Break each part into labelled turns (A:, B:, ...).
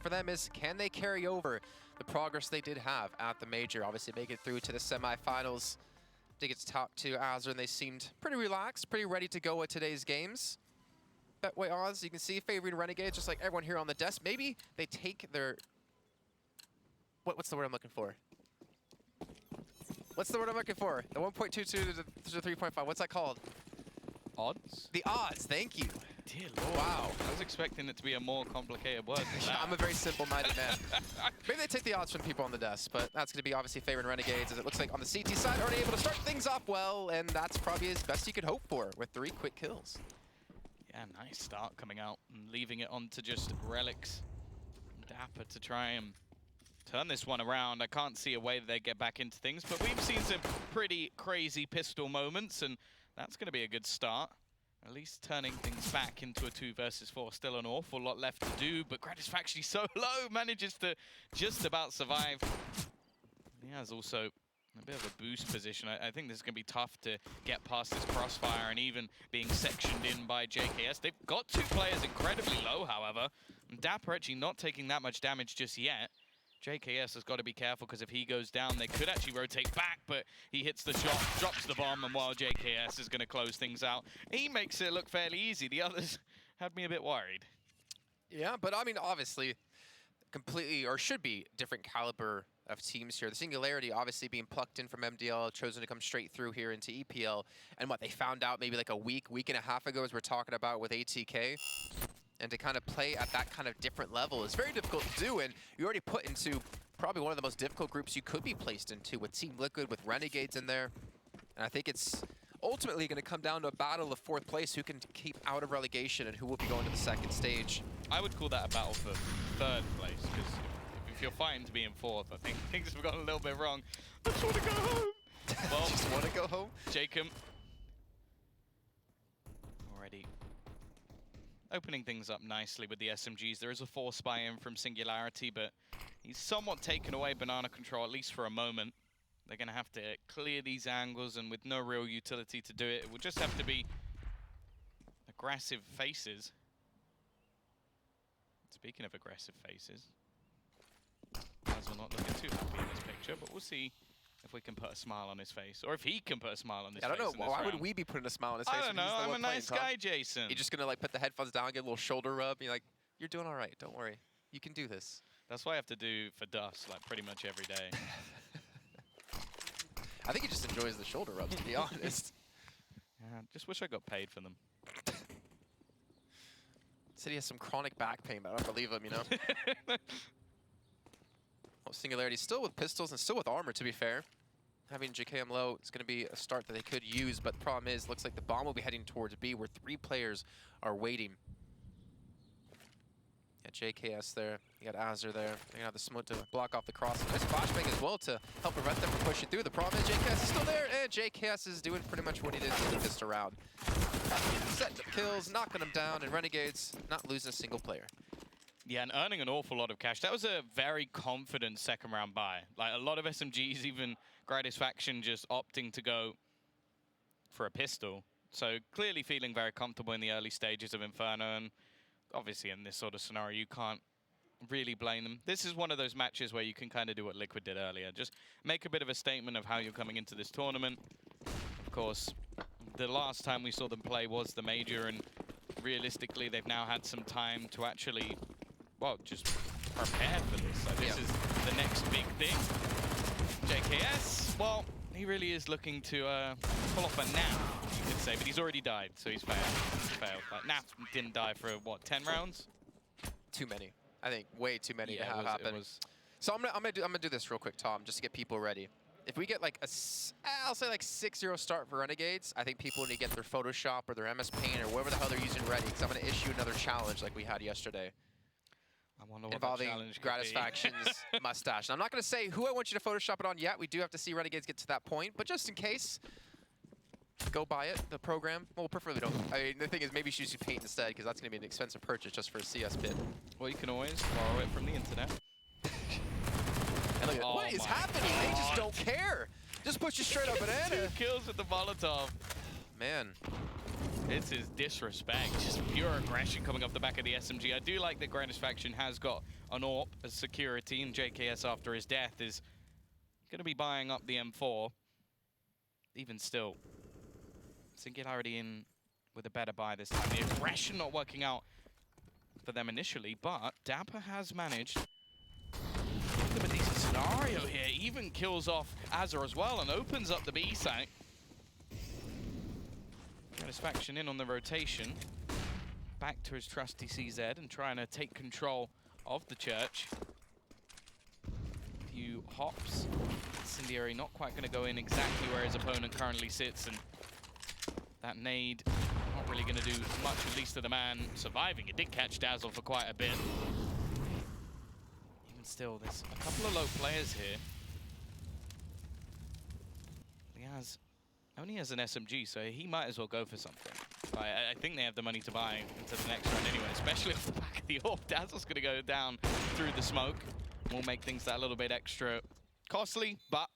A: for them is, can they carry over the progress they did have at the Major? Obviously make it through to the semifinals. I think it's top 2 Azure, and they seemed pretty relaxed, pretty ready to go at today's games. Betway odds, you can see favoring Renegades, just like everyone here on the desk. Maybe they take their... What's the word I'm looking for? What's the word I'm looking for? The 1.22 to the 3.5. What's that called?
B: Odds?
A: The odds, thank you.
B: Dear Lord.
A: Wow.
B: I was expecting it to be a more complicated word than that.
A: I'm a very simple-minded man. Maybe they take the odds from people on the desk, but that's going to be obviously favoring Renegades, as it looks like on the CT side, already able to start things off well, and that's probably as best you could hope for with 3 quick kills.
B: Yeah, nice start coming out and leaving it on to just Relics and Dapper to try and turn this one around. I can't see a way that they get back into things, but we've seen some pretty crazy pistol moments, and that's going to be a good start. At least turning things back into a 2 versus 4. Still an awful lot left to do, but Gratisfaction so low manages to just about survive. He has also a bit of a boost position. I think this is going to be tough to get past this crossfire and even being sectioned in by JKS. They've got 2 players incredibly low, however. And Dapper actually not taking that much damage just yet. JKS has got to be careful, because if he goes down, they could actually rotate back, but he hits the shot, drops the bomb, and while JKS is going to close things out, he makes it look fairly easy. The others had me a bit worried.
A: Yeah, but I mean, obviously, completely, or should be, different caliber of teams here. The Singularity obviously being plucked in from MDL, chosen to come straight through here into EPL, and what they found out maybe like a week and a half ago, as we're talking about with ATK. And to kind of play at that kind of different level is very difficult to do, and you already put into probably one of the most difficult groups you could be placed into, with Team Liquid, with Renegades in there. And I think it's ultimately going to come down to a battle of 4th place, who can keep out of relegation and who will be going to the 2nd stage.
B: I would call that a battle for 3rd place, because if you're fighting to be in 4th, I think things have gone a little bit wrong. I just want to go home. Well,
A: just want to go home?
B: Jacob already opening things up nicely with the SMGs. There is a 4 spy in from Singularity, but he's somewhat taken away banana control, at least for a moment. They're going to have to clear these angles, and with no real utility to do it, it will just have to be aggressive faces. Speaking of aggressive faces, guys are not looking too happy in this picture, but we'll see if we can put a smile on his face, or if he can put a smile on his face.
A: I don't know. Why would we be putting a smile on his face?
B: I don't know. I'm a nice guy, Jason.
A: You're just going to like put the headphones down, get a little shoulder rub, and you're like, you're doing all right. Don't worry. You can do this.
B: That's what I have to do for Dust, like pretty much every day.
A: I think he just enjoys the shoulder rubs, to be honest.
B: Yeah, just wish I got paid for them.
A: Said he has some chronic back pain, but I don't believe him, you know? Well, Singularity still with pistols and still with armor, to be fair. Having JKM low is going to be a start that they could use, but the problem is, looks like the bomb will be heading towards B, where 3 players are waiting. Yeah, JKS there. You got Azure there. They're going to have the smoke to block off the cross. Nice flashbang as well to help prevent them from pushing through. The problem is JKS is still there, and JKS is doing pretty much what he did this round. Setting up kills, knocking them down, and Renegades not losing a single player.
B: Yeah, and earning an awful lot of cash. That was a very confident 2nd round buy. Like, a lot of SMGs, even Gratisfaction, just opting to go for a pistol. So clearly feeling very comfortable in the early stages of Inferno, and obviously in this sort of scenario, you can't really blame them. This is one of those matches where you can kind of do what Liquid did earlier. Just make a bit of a statement of how you're coming into this tournament. Of course, the last time we saw them play was the Major, and realistically, they've now had some time to actually, well, just prepare for this. So this is the next big thing. JKS, well, he really is looking to pull off a nap, you could say, but he's already died, so he's failed. Like, nap didn't die for, what, 10 rounds?
A: Too many. I think way too many to have happen. So I'm gonna do this real quick, Tom, just to get people ready. If we get like I'll say like 6-0 start for Renegades, I think people need to get their Photoshop or their MS Paint or whatever the hell they're using ready, because I'm going to issue another challenge like we had yesterday.
B: I wonder what
A: involving
B: that challenge could
A: Gratisfaction's mustache. And I'm not going to say who I want you to Photoshop it on yet. We do have to see Renegades get to that point, but just in case, go buy it, the program. Well, preferably don't. I mean, the thing is, maybe you should use Paint instead, because that's going to be an expensive purchase just for a CS bid.
B: Well, you can always borrow it from the internet.
A: And look at what is happening? They just don't care. Just push you straight up banana.
B: 2 kills with the Molotov.
A: Man.
B: It's his disrespect, just pure aggression coming off the back of the SMG. I do like that Grandest Faction has got an AWP as security, and JKS after his death is going to be buying up the M4. Even still, Singularity in with a better buy this time. The aggression not working out for them initially, but Dapper has managed to give them a decent scenario here. Even kills off Azza as well and opens up the B site. Satisfaction in on the rotation. Back to his trusty CZ and trying to take control of the church. A few hops. Incendiary not quite going to go in exactly where his opponent currently sits, and that nade not really going to do much, at least to the man surviving. It did catch Dazzle for quite a bit. Even still, there's a couple of low players here. Liaz only has an SMG, so he might as well go for something. I think they have the money to buy into the next round anyway, especially off the back of the AWP. Dazzle's going to go down through the smoke. Will make things that little bit extra costly, but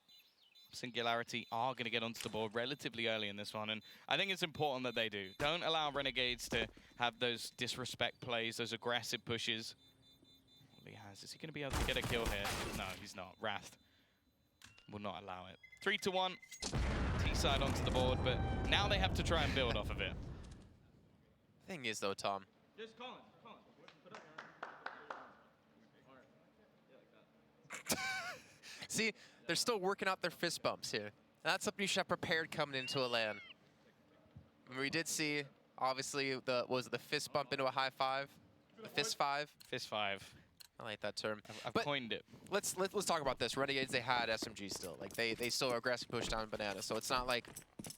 B: Singularity are going to get onto the board relatively early in this one, and I think it's important that they do. Don't allow Renegades to have those disrespect plays, those aggressive pushes. Well, he has. Is he going to be able to get a kill here? No, he's not. Wrath will not allow it. 3-1. T-side onto the board, but now they have to try and build off of it.
A: Thing is, though, Tom.
C: Just Colin.
A: See, they're still working out their fist bumps here. That's something you should have prepared coming into a LAN. We did see, obviously, was it the fist bump into a high five? The fist five?
B: Fist five.
A: I like that term.
B: I've
A: but
B: coined it.
A: Let's talk about this. Renegades, they had SMG still. Like they still aggressive push down Banana. So it's not like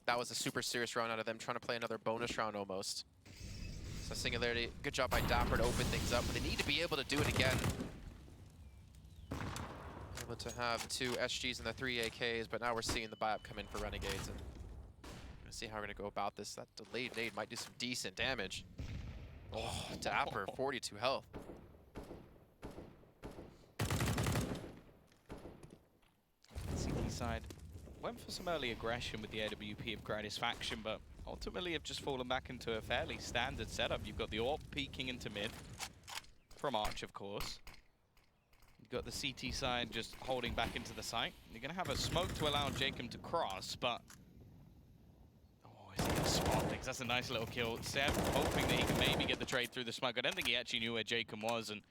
A: that was a super serious round out of them trying to play another bonus round almost. So Singularity, good job by Dapper to open things up, but they need to be able to do it again. Able to have 2 SGs and the 3 AKs, but now we're seeing the buy-up come in for Renegades, and we're gonna see how we're gonna go about this. That delayed nade might do some decent damage. Oh, Dapper, 42 health.
B: CT side went for some early aggression with the AWP of Grandest Faction, but ultimately have just fallen back into a fairly standard setup. You've got the AWP peeking into mid from Arch, of course. You've got the CT side just holding back into the site. You're going to have a smoke to allow Jacob to cross, but... Oh, is he going to spot things? That's a nice little kill. Seb hoping that he can maybe get the trade through the smoke. I don't think he actually knew where Jacob was, and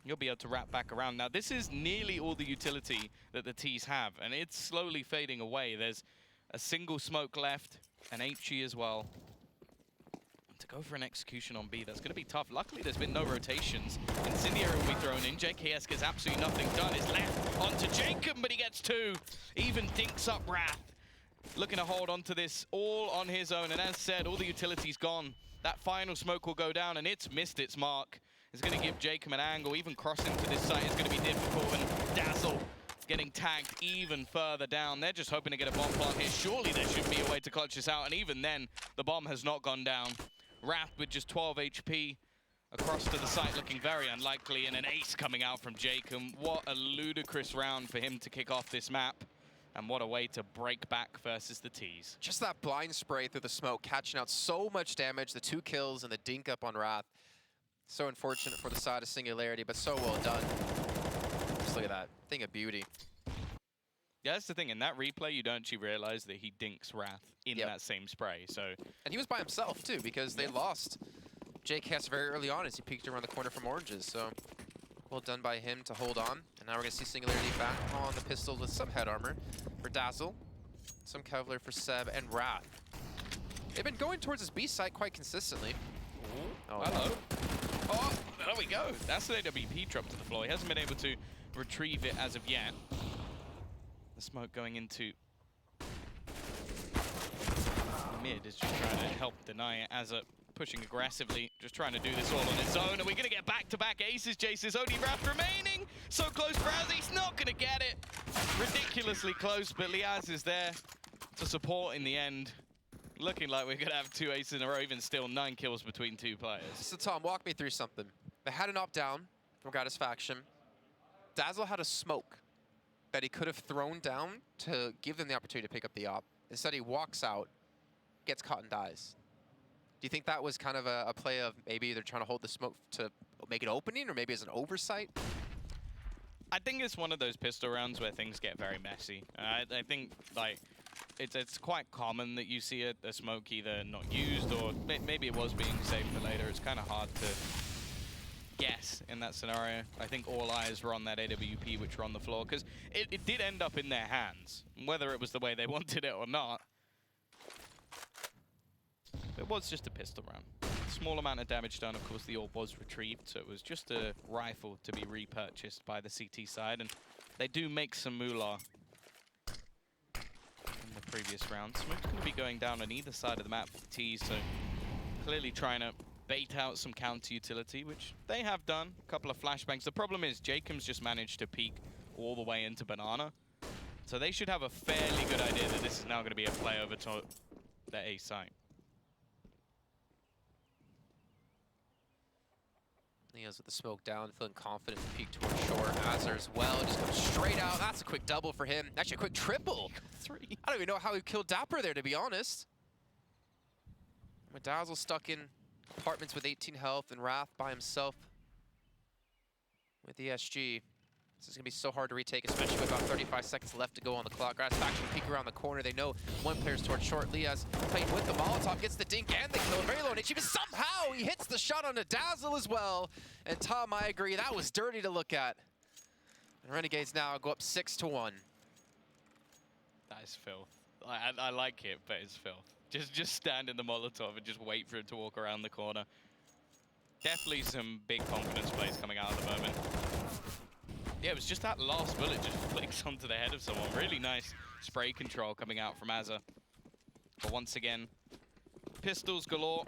B: you'll be able to wrap back around. Now, this is nearly all the utility that the T's have, and it's slowly fading away. There's a single smoke left, an HE as well. To go for an execution on B, that's going to be tough. Luckily, there's been no rotations. Incendiary will be thrown in. JKS gets absolutely nothing done. It's left onto Jacob, but he gets 2. Even dinks up Wrath. Looking to hold on to this all on his own. And as said, all the utility's gone. That final smoke will go down, and it's missed its mark. It's going to give Jacob an angle. Even crossing to this site is going to be difficult. And Dazzle getting tagged even further down. They're just hoping to get a bomb plant here. Surely there should be a way to clutch this out. And even then, the bomb has not gone down. Wrath with just 12 HP across to the site, looking very unlikely, and an ace coming out from Jacob. What a ludicrous round for him to kick off this map, and what a way to break back versus the T's.
A: Just that blind spray through the smoke, catching out so much damage, the 2 kills and the dink up on Wrath. So unfortunate for the side of Singularity, but so well done. Just look at that, thing of beauty.
B: Yeah, that's the thing. In that replay, you don't actually realize that he dinks Wrath in that same spray. So,
A: and he was by himself, too, because they lost JKS very early on as he peeked around the corner from Oranges. So, well done by him to hold on. And now we're going to see Singularity back on the pistols with some head armor for Dazzle, some Kevlar for Seb, and Wrath. They've been going towards this B site quite consistently.
B: Oh, hello. Oh, there we go. That's an AWP drop to the floor. He hasn't been able to retrieve it as of yet. The smoke going into mid is just trying to help deny it. Azza pushing aggressively, just trying to do this all on his own. And we're going to get back-to-back aces, Jaces. Only Wrath remaining. So close for Azza. He's not going to get it. Ridiculously close, but Liaz is there to support in the end. Looking like we're going to have 2 aces in a row, even still 9 kills between 2 players.
A: So Tom, walk me through something. They had an opt-down from Grandest Faction. Dazzle had a smoke that he could have thrown down to give them the opportunity to pick up the op. Instead, he walks out, gets caught and dies. you think that was kind of a play of maybe they're trying to hold the smoke to make an opening, or maybe as an oversight?
B: I think it's one of those pistol rounds where things get very messy. I think like it's quite common that you see a smoke either not used or maybe it was being saved for later. It's kind of hard to guess in that scenario. I think all eyes were on that AWP which were on the floor because it did end up in their hands, whether it was the way they wanted it or not. It was just a pistol round. Small amount of damage done. Of course, the orb was retrieved, so it was just a rifle to be repurchased by the CT side, and they do make some moolah in the previous round. Smoke's going to be going down on either side of the map for T, so clearly trying to bait out some counter utility, which they have done. A couple of flashbangs. The problem is Jacob's just managed to peek all the way into Banana, so they should have a fairly good idea that this is now going to be a play over to their A site.
A: Leo's with the smoke down, feeling confident to peek towards short. Azar as well, just comes straight out. That's a quick double for him. Actually, a quick triple.
B: 3.
A: I don't even know how he killed Dapper there, to be honest. Dazzle stuck in apartments with 18 health, and Wrath by himself with ESG. This is going to be so hard to retake, especially with about 35 seconds left to go on the clock. Grass faction peek around the corner. They know one player's towards short. Liaz playing with the Molotov, gets the dink and the kill. Very low HP, but somehow he hits the shot on a Dazzle as well. And Tom, I agree, that was dirty to look at. And Renegades now go up 6-1.
B: That is filth. I like it, but it's filth. Just stand in the Molotov and just wait for it to walk around the corner. Definitely some big confidence plays coming out at the moment. Yeah, it was just that last bullet just flicks onto the head of someone. Really nice spray control coming out from Azza. But once again, pistols galore.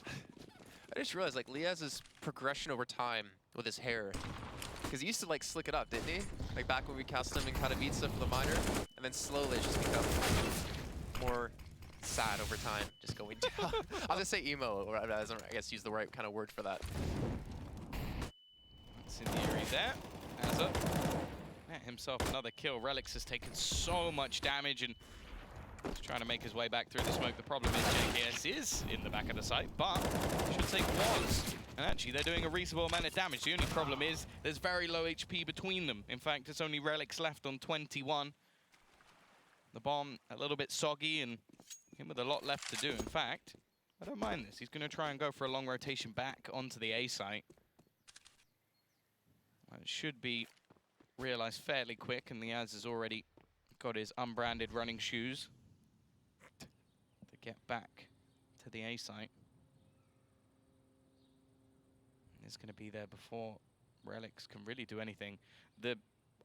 A: I just realized, like, Liaz's progression over time with his hair. Because he used to, like, slick it up, didn't he? Like, back when we cast him in Katowice for the minor. And then slowly it's just become more sad over time, just going down. I was going to say emo, or I guess use the right kind of word for that.
B: Singularity there. Azza. Net himself another kill. Relix has taken so much damage and he's trying to make his way back through the smoke. The problem is JKS is in the back of the site, but I should say was. And actually, they're doing a reasonable amount of damage. The only problem is there's very low HP between them. In fact, it's only Relix left on 21. The bomb a little bit soggy and him with a lot left to do. In fact, I don't mind this. He's going to try and go for a long rotation back onto the A site. It should be realized fairly quick, and Liaz has already got his unbranded running shoes to get back to the A site. He's going to be there before Relix can really do anything. The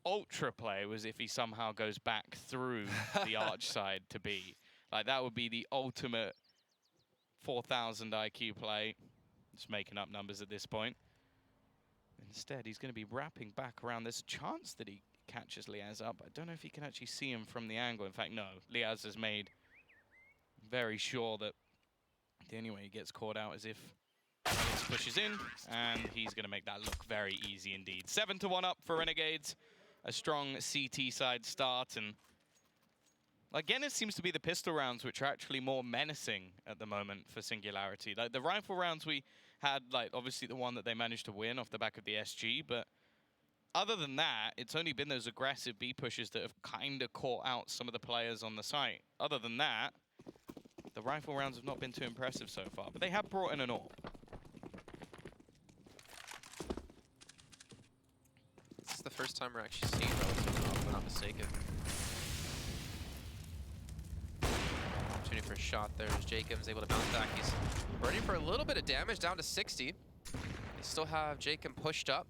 B: ultra play was if he somehow goes back through the arch side to B. Like, that would be the ultimate 4,000 IQ play. Just making up numbers at this point. Instead, he's going to be wrapping back around. There's a chance that he catches Liaz up. I don't know if he can actually see him from the angle. In fact, no. Liaz has made very sure that the only way he gets caught out is if Alex pushes in, and he's going to make that look very easy indeed. 7-1 up for Renegades. A strong CT side start, and again, it seems to be the pistol rounds which are actually more menacing at the moment for Singularity. Like, the rifle rounds we had, like, obviously the one that they managed to win off the back of the SG, but other than that, it's only been those aggressive B pushes that have kind of caught out some of the players on the site. Other than that, the rifle rounds have not been too impressive so far, but they have brought in an AWP.
A: This is the first time we're actually seeing relatively off, if I'm not mistaken. Opportunity for a shot there as Jacob's able to bounce back. He's ready for a little bit of damage, down to 60. They still have Jacob pushed up.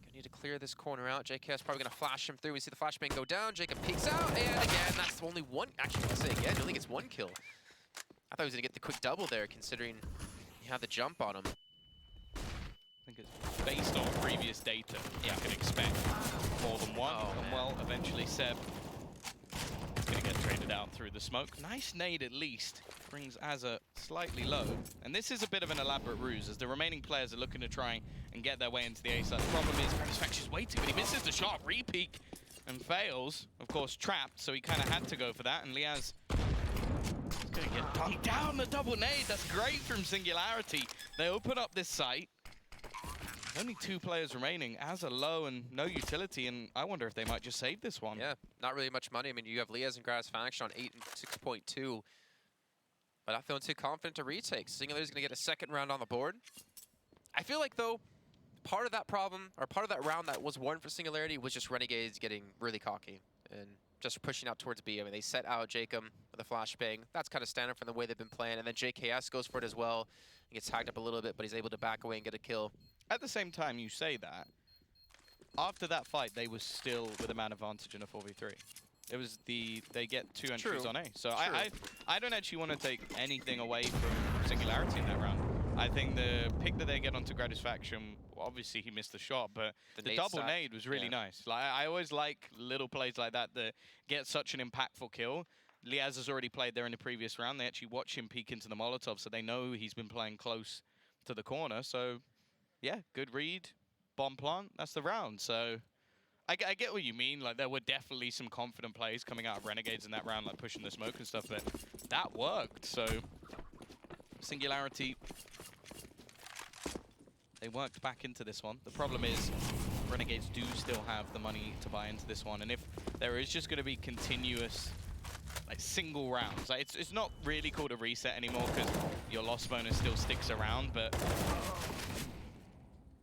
A: Gonna need to clear this corner out. JK's probably gonna flash him through. We see the flashbang go down. Jacob peeks out, and again, that's only one. Actually, let's say again, he only gets one kill. I thought he was gonna get the quick double there, considering he had the jump on him.
B: I think it's based on previous data. Yeah, you can expect more than one.
A: Oh,
B: and well, eventually Seb is going to get traded out through the smoke. Nice nade at least. Brings Azza slightly low. And this is a bit of an elaborate ruse as the remaining players are looking to try and get their way into the A side. The problem is Satisfaction's waiting, but he misses the shot. Re-peek and fails. Of course, trapped, so he kind of had to go for that. And Liaz is Gonna get dunked down the double nade. That's great from Singularity. They open up this site. Only 2 players remaining. Azza low and no utility, and I wonder if they might just save this one.
A: Yeah, not really much money. I mean, you have Liaz and Gratisfaction on 8 and 6.2, but not feeling too confident to retake. Singularity's going to get a second round on the board. I feel like, though, part of that problem, or part of that round that was won for Singularity was just Renegades getting really cocky and just pushing out towards B. I mean, they set out Jacob with a flashbang. That's kind of standard from the way they've been playing. And then JKS goes for it as well. He gets tagged up a little bit, but he's able to back away and get a kill.
B: At the same time, you say that. After that fight, they were still with a man advantage in a 4v3. It was they get 2 entries on A. So I don't actually want to take anything away from Singularity in that round. I think the pick that they get onto Gratisfaction, obviously he missed the shot, but the double nade was really nice. Like I always like little plays like that that get such an impactful kill. Liaz has already played there in the previous round. They actually watch him peek into the Molotov, so they know he's been playing close to the corner. So yeah, good read, bomb plant, that's the round. So I get what you mean. Like there were definitely some confident plays coming out of Renegades in that round, like pushing the smoke and stuff, but that worked. So Singularity, they worked back into this one. The problem is Renegades do still have the money to buy into this one, and if there is just going to be continuous like single rounds, like it's not really called a reset anymore because your loss bonus still sticks around, but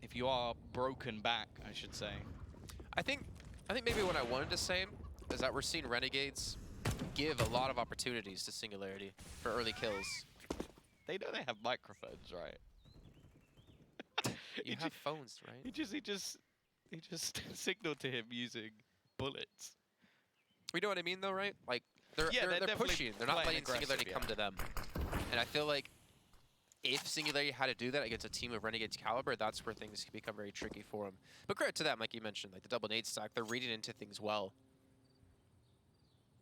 B: if you are broken back, I should say.
A: I think maybe what I wanted to say is that we're seeing Renegades give a lot of opportunities to Singularity for early kills.
B: They know they have microphones, right?
A: You have phones, right?
B: He just signaled to him using bullets.
A: You know what I mean, though, right? Like they're pushing. They're not letting Singularity come to them. And I feel like if Singularity had to do that against a team of Renegades caliber, that's where things can become very tricky for them. But credit to them, like you mentioned, like the double nade stack, they're reading into things well.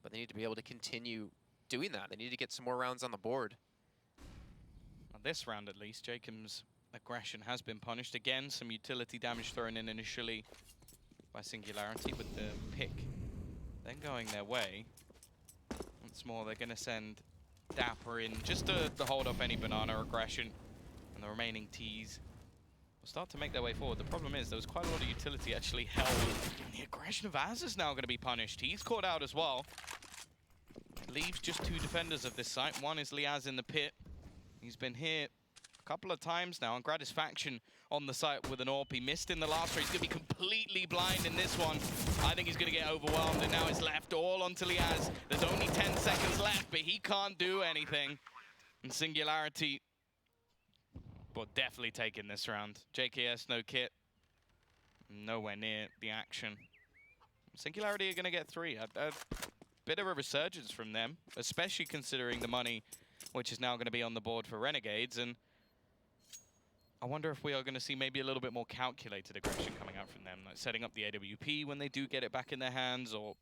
A: But they need to be able to continue doing that. They need to get some more rounds on the board.
B: On this round, at least, Jacob's aggression has been punished. Again, some utility damage thrown in initially by Singularity with the pick. Then going their way. Once more, they're going to send Dapper in just to hold off any banana aggression, and the remaining Ts will start to make their way forward. The problem is there was quite a lot of utility actually held, and the aggression of Az is now going to be punished. He's caught out as well. It leaves just 2 defenders of this site. One is Liaz in the pit. He's been hit a couple of times now, and Gratisfaction on the site with an AWP. He missed in the last race. He's going to be completely blind in this one. I think he's going to get overwhelmed, and now it's left all onto Liaz. There's only 10 seconds left, but he can't do anything. And Singularity, well, definitely taking this round. JKS, no kit. Nowhere near the action. Singularity are going to get 3. A bit of a resurgence from them, especially considering the money which is now going to be on the board for Renegades. And I wonder if we are going to see maybe a little bit more calculated aggression coming out from them, like setting up the AWP when they do get it back in their hands, or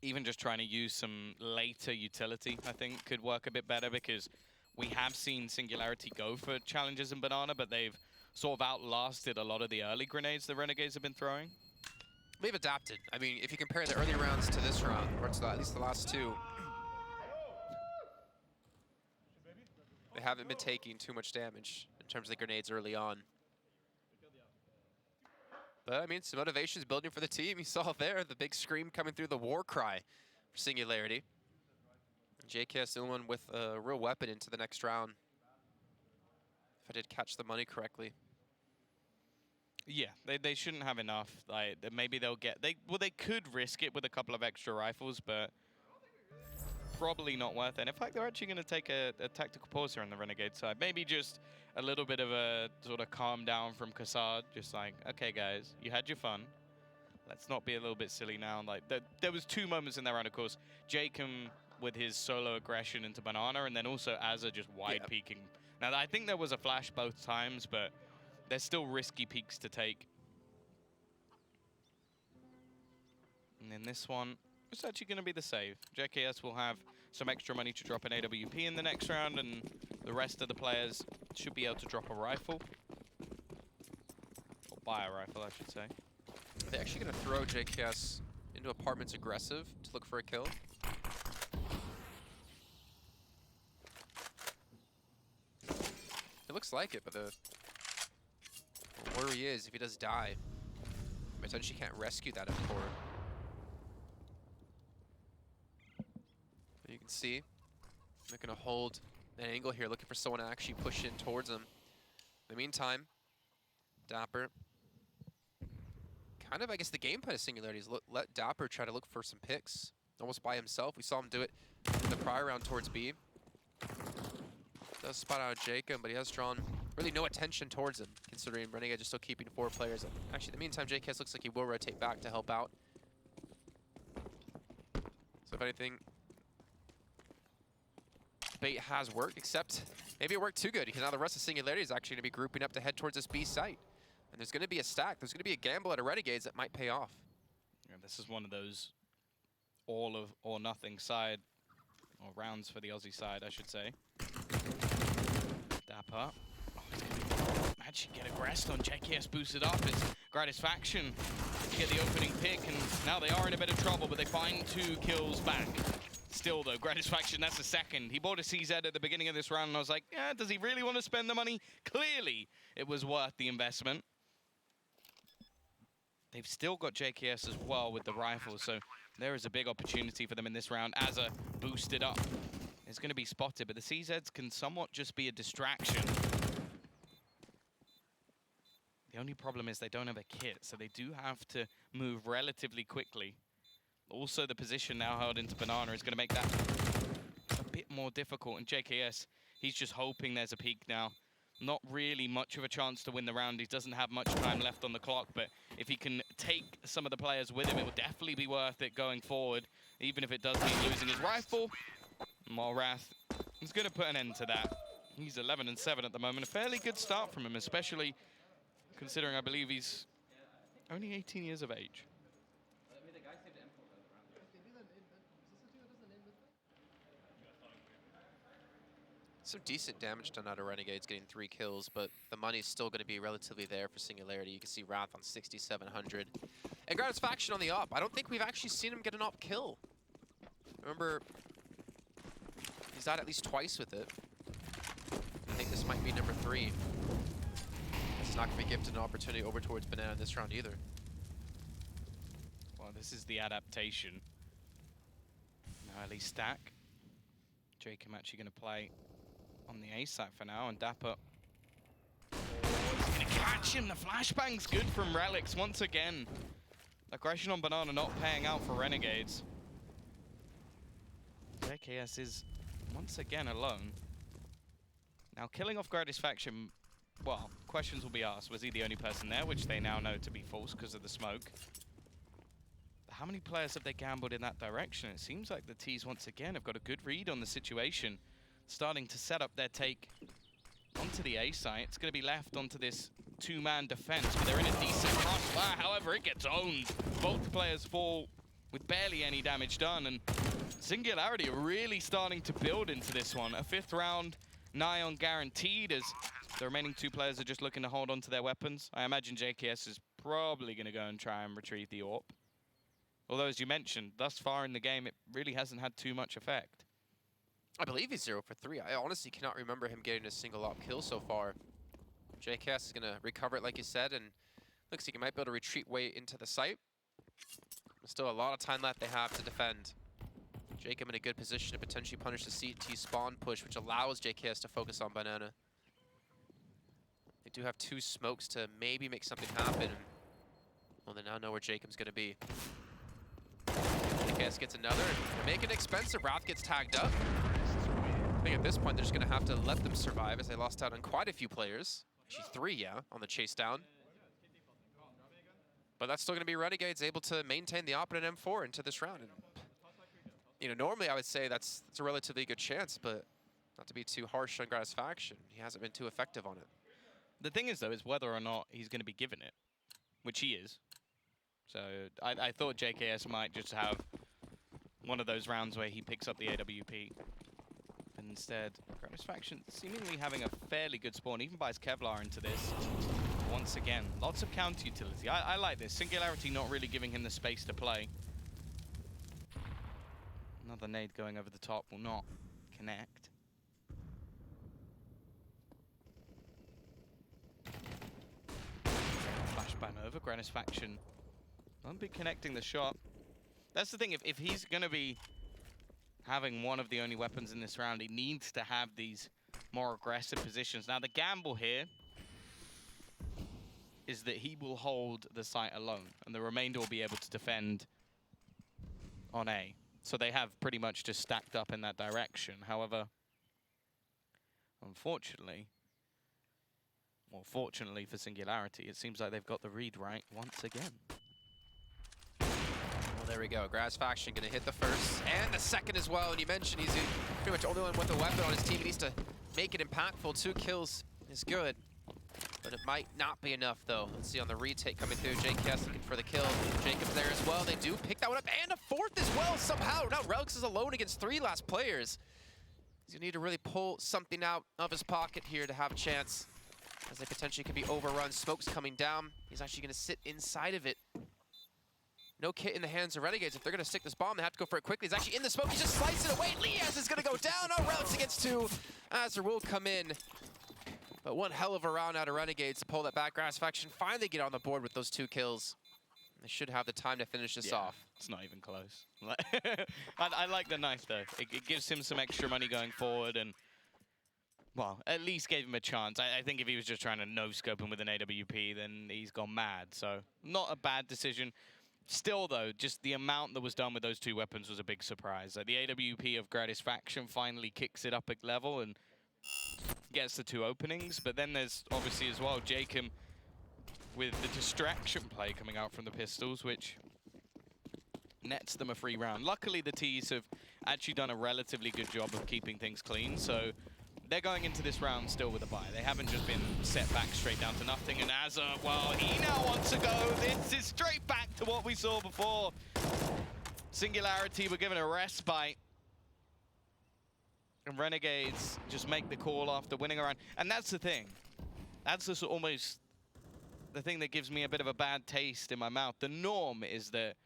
B: even just trying to use some later utility, I think could work a bit better, because we have seen Singularity go for challenges in Banana, but they've sort of outlasted a lot of the early grenades the Renegades have been throwing.
A: They've adapted. I mean, if you compare the early rounds to this round, or to at least the last 2, they haven't been taking too much damage in terms of the grenades early on. But, I mean, some motivation's building for the team. You saw there the big scream coming through the war cry for Singularity. JKS the only one with a real weapon into the next round, if I did catch the money correctly.
B: Yeah, they shouldn't have enough. Like, maybe they'll get... They could risk it with a couple of extra rifles, but probably not worth it. And in fact, they're actually going to take a tactical pause here on the Renegade side. Maybe just a little bit of a sort of calm down from Kassad. Just like, okay, guys, you had your fun. Let's not be a little bit silly now. Like, there was 2 moments in that round, of course. Jacob with his solo aggression into Banana, and then also Azza just wide peeking. Now, I think there was a flash both times, but there's still risky peeks to take. And then this one, it's actually going to be the save. JKS will have some extra money to drop an AWP in the next round, and the rest of the players should be able to drop a rifle. Or buy a rifle, I should say.
A: They're actually going to throw JKS into apartments aggressive to look for a kill. looks like it, but the worry is if he does die, potentially can't rescue that M4. You can see they're going to hold an angle here, looking for someone to actually push in towards them. In the meantime, Dapper, kind of, I guess, the game plan of Singularity is let Dapper try to look for some picks, almost by himself. We saw him do it in the prior round towards B. Does spot out Jacob, but he has drawn really no attention towards him, considering Renegades are still keeping 4 players. Actually, in the meantime, JKS looks like he will rotate back to help out. So if anything, bait has worked, except maybe it worked too good, because now the rest of Singularity is actually going to be grouping up to head towards this B site. And there's going to be a stack. There's going to be a gamble at a Renegades that might pay off.
B: Yeah, this is one of those all of or nothing side, or rounds for the Aussie side, I should say. Dapper. Oh, he's going to actually get aggressed on JKS boosted up. It's Gratisfaction to get the opening pick, and now they are in a bit of trouble, but they find 2 kills back. Still, though, Gratisfaction, that's the second. He bought a CZ at the beginning of this round, and I was like, yeah, does he really want to spend the money? Clearly, it was worth the investment. They've still got JKS as well with the rifle, so there is a big opportunity for them in this round. As a boosted up is going to be spotted, but the CZs can somewhat just be a distraction. The only problem is they don't have a kit, so they do have to move relatively quickly. Also, the position now held into Banana is going to make that a bit more difficult. And JKS, he's just hoping there's a peak now. Not really much of a chance to win the round. He doesn't have much time left on the clock, but if he can take some of the players with him, it will definitely be worth it going forward, even if it does mean losing his rifle. Morath is going to put an end to that. He's 11-7 at the moment. A fairly good start from him, especially considering I believe he's only 18 years of age.
A: Some decent damage done out of Renegades, getting 3 kills, but the money's still going to be relatively there for Singularity. You can see Wrath on 6,700. And Gratisfaction on the op. I don't think we've actually seen him get an op kill. Remember, he's died at least twice with it. I think this might be number 3. It's not going to be gifted an opportunity over towards Banana in this round either.
B: Well, this is the adaptation. Now at least stack. Jacob actually going to play on the A side for now, and Dapper. Oh, he's going to catch him. The flashbang's good from Relics once again. Aggression on Banana not paying out for Renegades. JKS is once again alone. Now killing off Gratisfaction, well, questions will be asked. Was he the only person there, which they now know to be false because of the smoke? How many players have they gambled in that direction? It seems like the T's once again have got a good read on the situation, starting to set up their take onto the A site. It's going to be left onto this 2-man defense, but they're in a decent crossfire. However, it gets owned. Both players fall with barely any damage done, and Singularity are really starting to build into this one. A 5th round nigh on guaranteed, as the remaining 2 players are just looking to hold on to their weapons. I imagine JKS is probably going to go and try and retrieve the AWP. Although, as you mentioned, thus far in the game, it really hasn't had too much effect.
A: I believe he's 0 for 3. I honestly cannot remember him getting a single op kill so far. JKS is going to recover it, like you said, and looks like he might be able to retreat way into the site. There's still a lot of time left they have to defend. Jacob in a good position to potentially punish the CT spawn push, which allows JKS to focus on Banana. They do have 2 smokes to maybe make something happen. Well, they now know where Jacob's going to be. JKS gets another. Make it expensive. Wrath gets tagged up. I think at this point they're just going to have to let them survive, as they lost out on quite a few players. Actually 3, yeah, on the chase down. But that's still going to be Renegades able to maintain the opponent M4 into this round. And, you know, normally I would say that's a relatively good chance, but not to be too harsh on Gratisfaction. He hasn't been too effective on it.
B: The thing is, though, is whether or not he's going to be given it, which he is. So I thought JKS might just have one of those rounds where he picks up the AWP. But instead, Gratisfaction seemingly having a fairly good spawn, even buys Kevlar into this. Once again, lots of counter utility. I like this. Singularity not really giving him the space to play. Another nade going over the top will not connect. Gratisfaction won't be connecting the shot. That's the thing, if he's going to be having one of the only weapons in this round, he needs to have these more aggressive positions. Now, the gamble here is that he will hold the site alone, and the remainder will be able to defend on A. So they have pretty much just stacked up in that direction. However, unfortunately, well, fortunately for Singularity, it seems like they've got the read right once again.
A: Well, there we go. Gratisfaction going to hit the first and the second as well. And you mentioned he's pretty much the only one with a weapon on his team. He needs to make it impactful. 2 kills is good, but it might not be enough, though. Let's see on the retake coming through. JKS looking for the kill. Jacob's there as well. They do pick that one up, and a 4th as well somehow. Now Relics is alone against 3 last players. He's going to need to really pull something out of his pocket here to have a chance, as they potentially could be overrun. Smoke's coming down. He's actually going to sit inside of it. No kit in the hands of Renegades. If they're going to stick this bomb, they have to go for it quickly. He's actually in the smoke. He just slices it away. Liaz is going to go down. Oh, Relics against 2. Azur will come in. But one hell of a round out of Renegades to pull that back. Gratisfaction finally get on the board with those 2 kills. They should have the time to finish this off.
B: It's not even close. I like the knife, though. It gives him some extra money going forward, and, well, at least gave him a chance. I think if he was just trying to no-scope him with an AWP, then he's gone mad. So, not a bad decision. Still, though, just the amount that was done with those 2 weapons was a big surprise. Like, the AWP of Gratisfaction finally kicks it up a level and gets the 2 openings. But then there's, obviously, as well, Jacob with the distraction play coming out from the pistols, which nets them a free round. Luckily, the T's have actually done a relatively good job of keeping things clean, so they're going into this round still with a bye. They haven't just been set back straight down to nothing. And Azur, well, he now wants to go. This is straight back to what we saw before. Singularity were given a respite. And Renegades just make the call after winning a round. And that's the thing. That's just almost the thing that gives me a bit of a bad taste in my mouth. The norm is that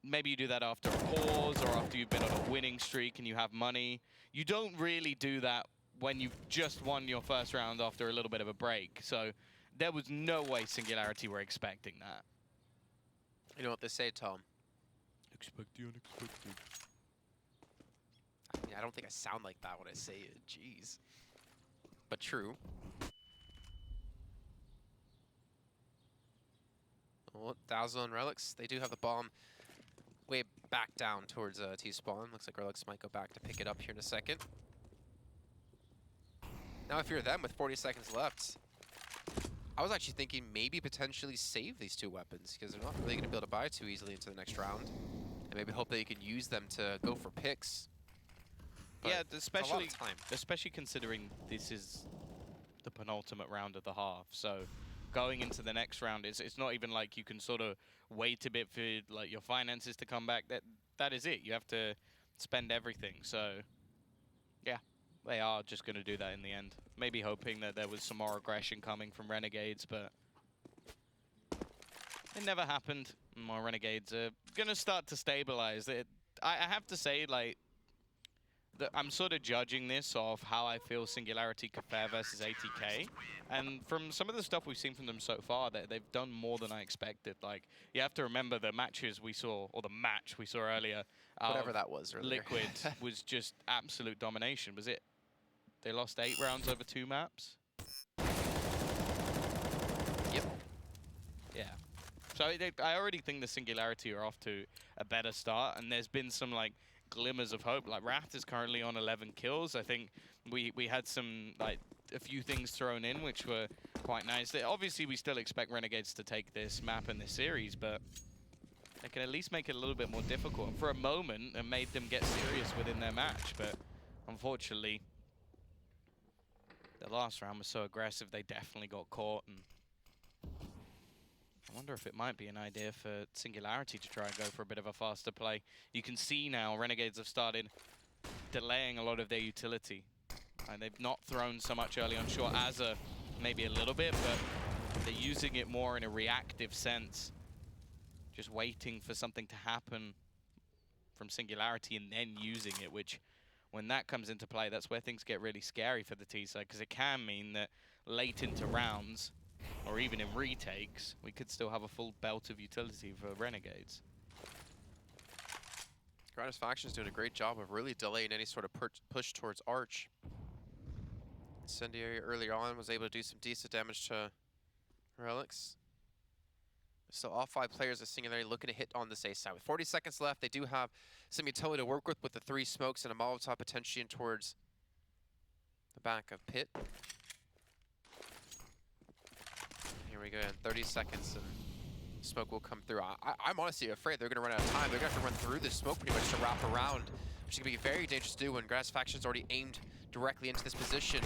B: maybe you do that after a pause or after you've been on a winning streak and you have money. You don't really do that when you've just won your first round after a little bit of a break. So there was no way Singularity were expecting that.
A: You know what they say, Tom?
B: Expect the unexpected.
A: I mean, I don't think I sound like that when I say it. Jeez. But true. Well, Dazzle and Relics, they do have the bomb way back down towards T-spawn. Looks like Relics might go back to pick it up here in a second. Now, if you're them with 40 seconds left, I was actually thinking maybe potentially save these 2 weapons, because they're not really going to be able to buy too easily into the next round. And maybe hope that you can use them to go for picks. But
B: yeah, especially considering this is the penultimate round of the half. So going into the next round, it's not even like you can sort of wait a bit for like your finances to come back. That is it. You have to spend everything. So yeah, they are just going to do that in the end. Maybe hoping that there was some more aggression coming from Renegades, but it never happened. More Renegades are going to start to stabilize. I have to say, like, I'm sort of judging this off how I feel Singularity could fare versus ATK. And from some of the stuff we've seen from them so far, they've done more than I expected. Like, you have to remember the matches we saw, or the match we saw earlier.
A: Whatever that was earlier.
B: Liquid was just absolute domination. Was it? They lost 8 rounds over 2 maps?
A: Yep.
B: Yeah. So I already think the Singularity are off to a better start, and there's been some, like, glimmers of hope. Like, Raft is currently on 11 kills. I think we had some, like, a few things thrown in which were quite nice. Obviously, we still expect Renegades to take this map and this series, but they can at least make it a little bit more difficult. And for a moment, it made them get serious within their match, but unfortunately, the last round was so aggressive, they definitely got caught. And I wonder if it might be an idea for Singularity to try and go for a bit of a faster play. You can see now Renegades have started delaying a lot of their utility. And they've not thrown so much early on short. Azur maybe a little bit, but they're using it more in a reactive sense. Just waiting for something to happen from Singularity and then using it, which when that comes into play, that's where things get really scary for the T-side, because it can mean that late into rounds, or even in retakes, we could still have a full belt of utility for Renegades.
A: Gratisfaction's doing a great job of really delaying any sort of push towards Arch. Incendiary earlier on was able to do some decent damage to Relics. So all 5 players of Singularity looking to hit on this A side. With 40 seconds left, they do have some utility to work with the 3 smokes and a Molotov potentially in towards the back of Pit. Here we go, in 30 seconds, and smoke will come through. I'm honestly afraid they're going to run out of time. They're going to have to run through this smoke pretty much to wrap around, which is going to be very dangerous to do when Gratisfaction's already aimed directly into this position.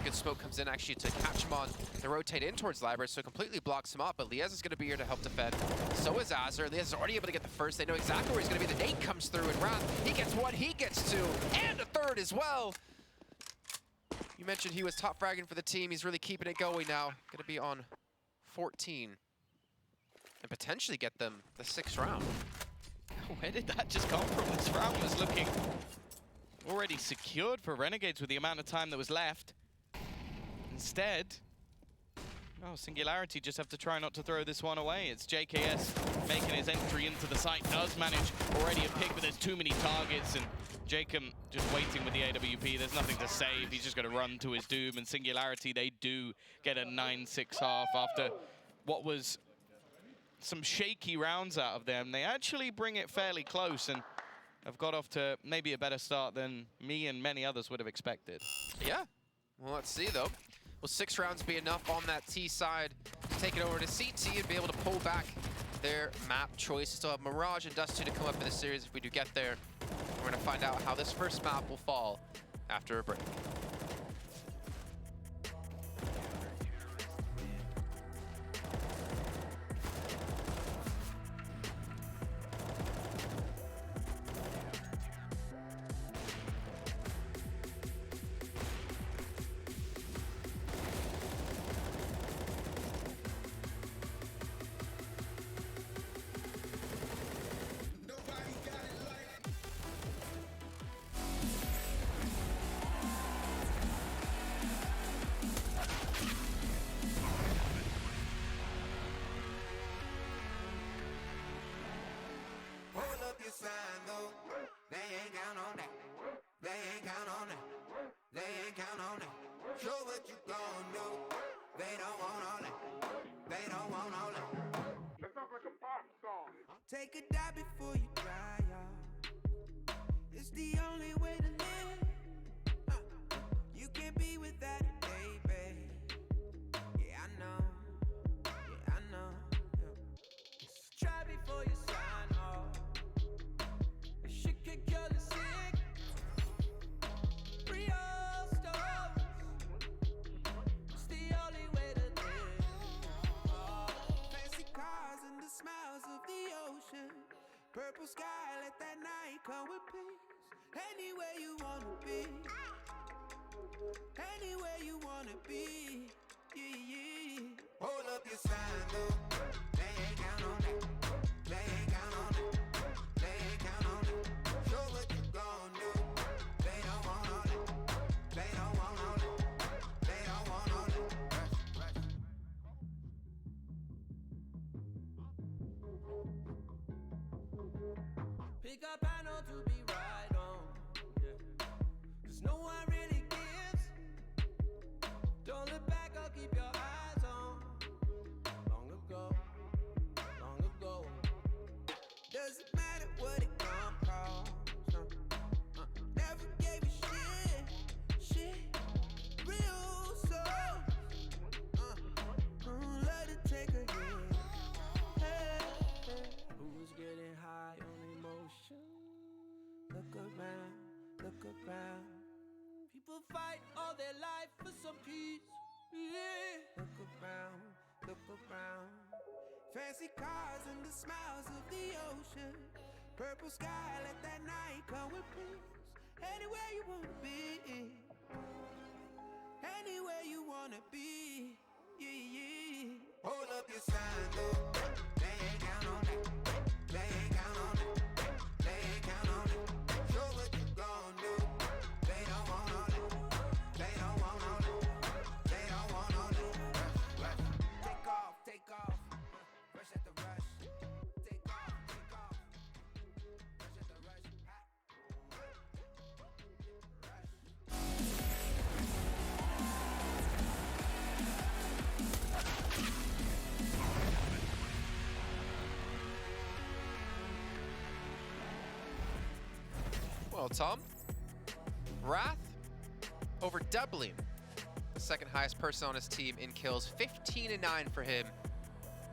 A: Good smoke comes in actually to catch him on the rotate in towards Library, so it completely blocks him up, but Liez is going to be here to help defend. So is Azur. Liez is already able to get the first. They know exactly where he's going to be. The nade comes through, and Wrath, he gets one, he gets 2, and a third as well. You mentioned he was top fragging for the team. He's really keeping it going now. Going to be on 14. And potentially get them the 6th round.
B: Where did that just come from? This round was looking already secured for Renegades with the amount of time that was left. Instead, oh, Singularity just have to try not to throw this one away. It's JKS making his entry into the site. Does manage already a pick, but there's too many targets, and Jacob just waiting with the AWP. There's nothing to save. He's just going to run to his doom. And Singularity, they do get a 9-6 half after what was some shaky rounds out of them. They actually bring it fairly close and have got off to maybe a better start than me and many others would have expected.
A: Yeah. Well, let's see, though. Will 6 rounds be enough on that T side to take it over to CT and be able to pull back their map choice? Still have Mirage and Dust 2 to come up in the series if we do get there. We're going to find out how this first map will fall after a break.
C: Take a dive before you dry, y'all. It's the only way to live. You can't be without it, baby. Yeah, I know. Yeah, I know. Yeah. Try before you sign off. She could kill the sick. Real stories. It's the only way to live. Fancy cars and the smiles of the ocean. Purple sky, let that night come with peace. Anywhere you wanna be. Anywhere you wanna be. Yeah, yeah. Hold up your sign, though. They ain't count on that. They ain't count on that. They ain't count on that. Show what you gon' do. They don't want all that. They don't want all that. They don't want all that. Pick up panel to be right on. Yeah. 'Cause no one really gives. Don't look back, I'll keep your eyes on. Long ago. Doesn't matter what it gon' cost. Never gave a shit. Real soul. Love to take a hit. Hey. Who's getting high on emotion? Look around. People fight all their life for some peace. Yeah. Look around. Fancy cars and the smiles of the ocean. Purple sky, let that night come with peace. Anywhere you wanna be. Anywhere you wanna be. Yeah. Hold up your sign, though. They ain't count on that. They ain't count on that. They ain't count on that. Show what you gon' do. They don't want all that. They don't want all that. They don't want all that.
A: Well, Tom, Wrath over doubling the second highest person on his team in kills, 15-9 for him.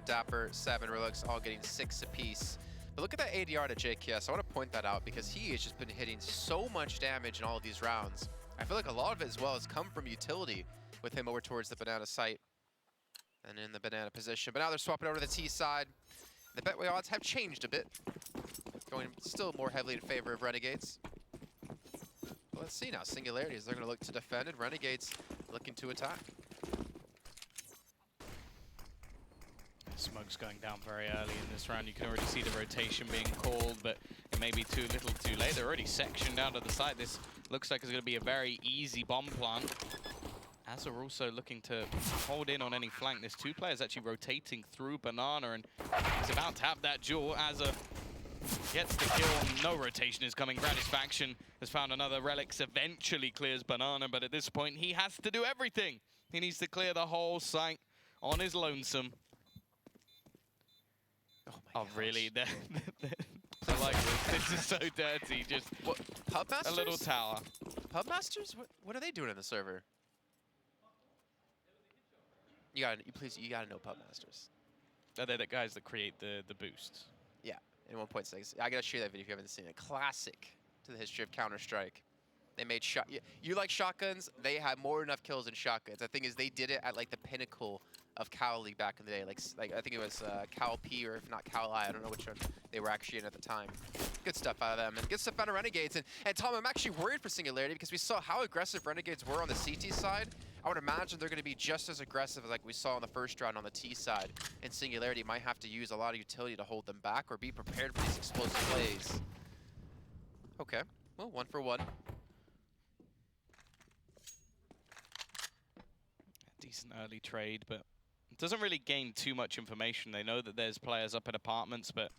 A: Dapper, 7, Relux, all getting 6 apiece. But look at that ADR to JKS. I want to point that out because he has just been hitting so much damage in all of these rounds. I feel like a lot of it as well has come from utility with him over towards the banana site and in the banana position. But now they're swapping over to the T side. The Betway odds have changed a bit, going still more heavily in favor of Renegades. But let's see now, Singularities, they're going to look to defend, and Renegades looking to attack.
B: Smoke's going down very early in this round. You can already see the rotation being called, but it may be too little too late. They're already sectioned down to the side. This looks like it's going to be a very easy bomb plant. As are also looking to hold in on any flank. There's 2 players actually rotating through Banana, and he's about to have that duel. Azza gets the kill. No rotation is coming. Gratisfaction has found another Relics, eventually clears Banana, but at this point he has to do everything. He needs to clear the whole site on his lonesome.
A: Oh,
B: really? I like this. This is so dirty. Just
A: what, Pubmasters?
B: A little tower.
A: Pubmasters? What are they doing in the server? You gotta know Pubmasters.
B: They're the guys that create the boosts.
A: Yeah, in 1.6. I gotta share that video if you haven't seen it. Classic to the history of Counter-Strike. They made shot. You like shotguns? They had more than enough kills than shotguns. The thing is, they did it at like the pinnacle of Cal League back in the day. Like I think it was Cal P, or if not Cal I don't know which one they were actually in at the time. Good stuff out of them, and good stuff out of Renegades. And Tom, I'm actually worried for Singularity because we saw how aggressive Renegades were on the CT side. I would imagine they're going to be just as aggressive as like we saw in the first round on the T side. And Singularity might have to use a lot of utility to hold them back or be prepared for these explosive plays. Okay, well, 1 for 1.
B: Decent early trade, but it doesn't really gain too much information. They know that there's players up at apartments, but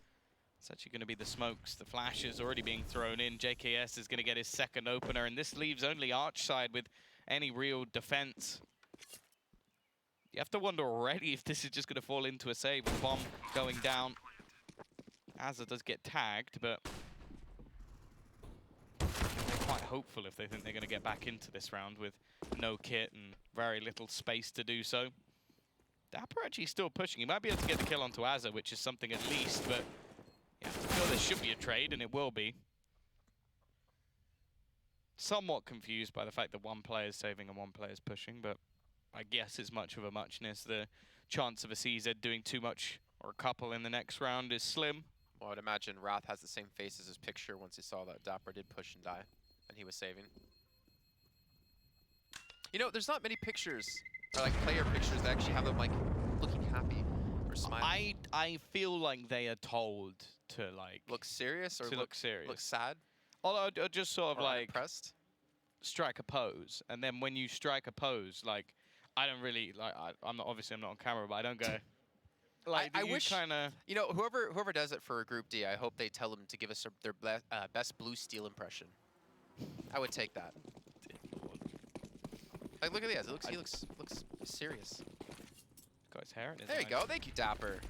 B: it's actually going to be the smokes. The flashes already being thrown in. JKS is going to get his second opener, and this leaves only Archside with any real defense. You have to wonder already if this is just going to fall into a save with the bomb going down. Azza does get tagged, but they're quite hopeful if they think they're going to get back into this round with no kit and very little space to do so. Dapper actually still pushing. He might be able to get the kill onto Azza, which is something at least, but you have to feel there should be a trade, and it will be. Somewhat confused by the fact that one player is saving and one player is pushing, but I guess it's much of a muchness. The chance of a CZ doing too much or a couple in the next round is slim.
A: Well, I would imagine Wrath has the same face as his picture once he saw that Dapper did push and die, and he was saving. You know, there's not many pictures, or like player pictures that actually have them like looking happy or smiling.
B: I feel like they are told to like
A: look serious or
B: look serious.
A: Look sad.
B: Or just sort of like
A: impressed.
B: Strike a pose, and then when you strike a pose, like I don't really like. I'm not on camera, but I don't go. Like
A: I wish
B: kind of.
A: You know, whoever does it for Group D, I hope they tell them to give us their best blue steel impression. I would take that. Like, look at these. He looks serious.
B: Got his hair in his
A: There you go. Thank you, Dapper.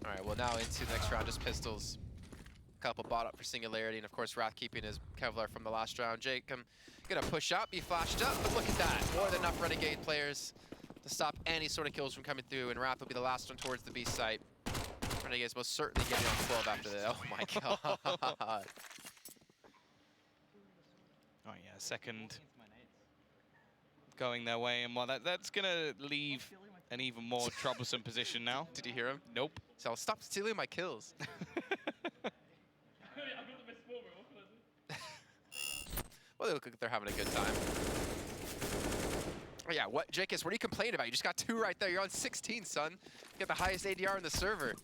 A: All right. Well, now into the next round, just pistols. Couple bought up for Singularity, and of course Wrath keeping his Kevlar from the last round. Jake, I'm gonna push up, be flashed up, but look at that. More than enough Renegade players to stop any sort of kills from coming through, and Wrath will be the last one towards the B site. Renegades most certainly getting on 12 after that. Oh my god.
B: Oh yeah, second going their way, and well, that's gonna leave an even more troublesome position now.
A: Did you hear him?
B: Nope.
A: So stop stealing my kills. Well, they look like they're having a good time. Oh, yeah, what, JKS, what are you complaining about? You just got 2 right there. You're on 16, son. You got the highest ADR in the server.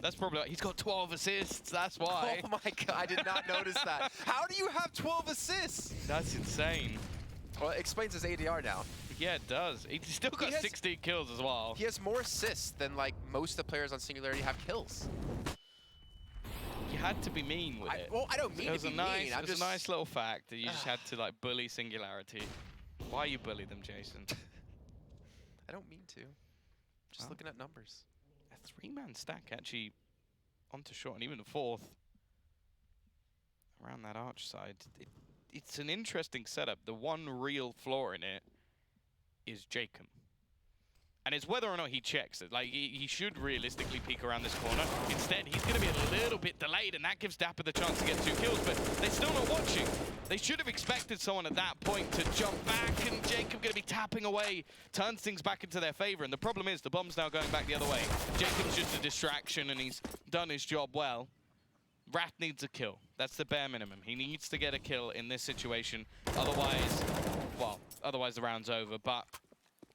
B: That's probably, he's got 12 assists, that's why.
A: Oh my god, I did not notice that. How do you have 12 assists?
B: That's insane.
A: Well, it explains his ADR now.
B: Yeah, it does. He's still got 16 kills as well.
A: He has more assists than like most of the players on Singularity have kills.
B: You had to be mean with it.
A: Well, I don't mean to be mean.
B: It was a nice little fact that you just had to like bully Singularity. Why you bully them, Jason?
A: I don't mean to. Just looking at numbers.
B: A 3-man stack actually onto short, and even the 4th. around that arch side. It's an interesting setup. The one real flaw in it is Jacob. And it's whether or not he checks it. Like, he should realistically peek around this corner. Instead, he's going to be a little bit delayed, and that gives Dapper the chance to get 2 kills, but they're still not watching. They should have expected someone at that point to jump back, and Jacob going to be tapping away, turns things back into their favor. And the problem is, the bomb's now going back the other way. Jacob's just a distraction, and he's done his job well. Wrath needs a kill. That's the bare minimum. He needs to get a kill in this situation. Otherwise, well, otherwise the round's over, but